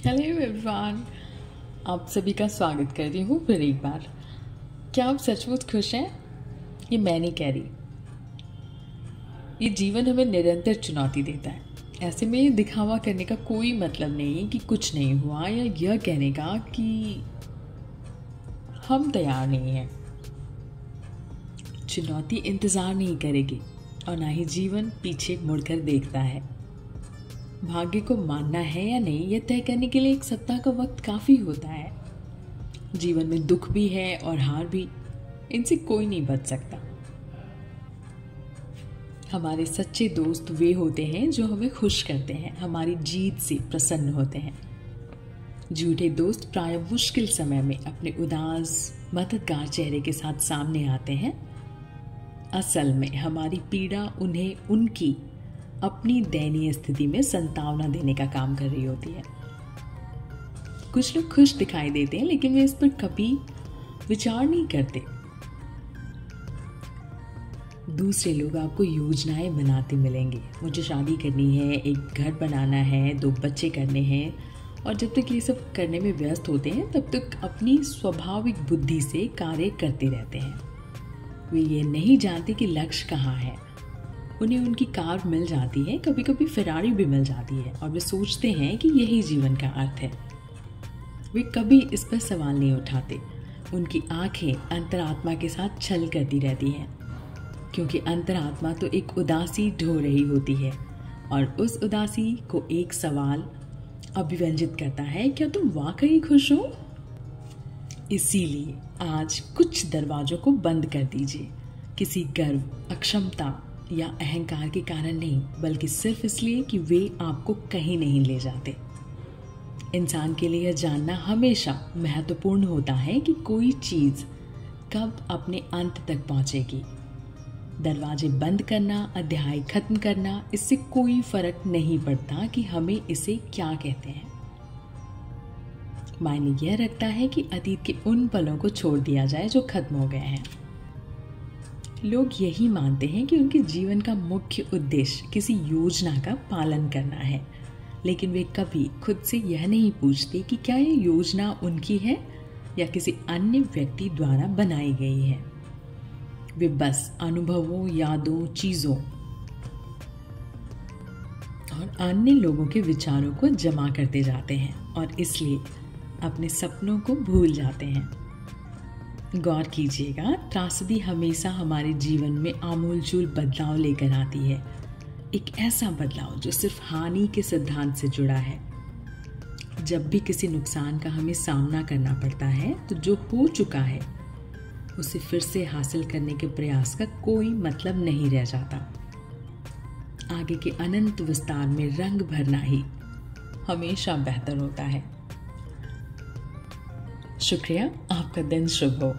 Hello everyone, आप सभी का स्वागत करती हूँ फिर एक बार। क्या आप सचमुच खुश हैं? ये मैं नहीं कह रही। ये जीवन हमें निरंतर चुनौती देता है। ऐसे में दिखावा करने का कोई मतलब नहीं कि कुछ नहीं हुआ, या यह कहने का कि हम तैयार नहीं हैं। चुनौती इंतज़ार नहीं करेगी और ना ही जीवन पीछे मुड़कर देखता है। भाग्य को मानना है या नहीं, यह तय करने के लिए एक सप्ताह का वक्त काफ़ी होता है। जीवन में दुख भी है और हार भी, इनसे कोई नहीं बच सकता। हमारे सच्चे दोस्त वे होते हैं जो हमें खुश करते हैं, हमारी जीत से प्रसन्न होते हैं। झूठे दोस्त प्राय मुश्किल समय में अपने उदास मददगार चेहरे के साथ सामने आते हैं। असल में हमारी पीड़ा उन्हें उनकी अपनी दयनीय स्थिति में सांत्वना देने का काम कर रही होती है। कुछ लोग खुश दिखाई देते हैं, लेकिन वे इस पर कभी विचार नहीं करते। दूसरे लोग आपको योजनाएं बनाते मिलेंगे। मुझे शादी करनी है, एक घर बनाना है, 2 बच्चे करने हैं, और जब तक ये सब करने में व्यस्त होते हैं तब तक अपनी स्वाभाविक बुद्धि से कार्य करते रहते हैं। वे ये नहीं जानते कि लक्ष्य कहाँ है। उन्हें उनकी कार मिल जाती है, कभी कभी फेरारी भी मिल जाती है, और वे सोचते हैं कि यही जीवन का अर्थ है। वे कभी इस पर सवाल नहीं उठाते। उनकी आंखें अंतरात्मा के साथ छल करती रहती हैं, क्योंकि अंतरात्मा तो एक उदासी ढो रही होती है, और उस उदासी को एक सवाल अभिव्यंजित करता है, क्या तुम वाकई खुश हो? इसीलिए आज कुछ दरवाजों को बंद कर दीजिए। किसी गर्व, अक्षमता या अहंकार के कारण नहीं, बल्कि सिर्फ इसलिए कि वे आपको कहीं नहीं ले जाते। इंसान के लिए यह जानना हमेशा महत्वपूर्ण होता है कि कोई चीज़ कब अपने अंत तक पहुंचेगी। दरवाजे बंद करना, अध्याय खत्म करना, इससे कोई फर्क नहीं पड़ता कि हमें इसे क्या कहते हैं। मायने यह रखता है कि अतीत के उन पलों को छोड़ दिया जाए जो खत्म हो गए हैं। लोग यही मानते हैं कि उनके जीवन का मुख्य उद्देश्य किसी योजना का पालन करना है, लेकिन वे कभी खुद से यह नहीं पूछते कि क्या यह योजना उनकी है या किसी अन्य व्यक्ति द्वारा बनाई गई है। वे बस अनुभवों, यादों, चीज़ों और अन्य लोगों के विचारों को जमा करते जाते हैं, और इसलिए अपने सपनों को भूल जाते हैं। गौर कीजिएगा, त्रासदी हमेशा हमारे जीवन में आमूलचूल बदलाव लेकर आती है। एक ऐसा बदलाव जो सिर्फ हानि के सिद्धांत से जुड़ा है। जब भी किसी नुकसान का हमें सामना करना पड़ता है, तो जो हो चुका है उसे फिर से हासिल करने के प्रयास का कोई मतलब नहीं रह जाता। आगे के अनंत विस्तार में रंग भरना ही हमेशा बेहतर होता है। शुक्रिया, आपका दिन शुभ हो।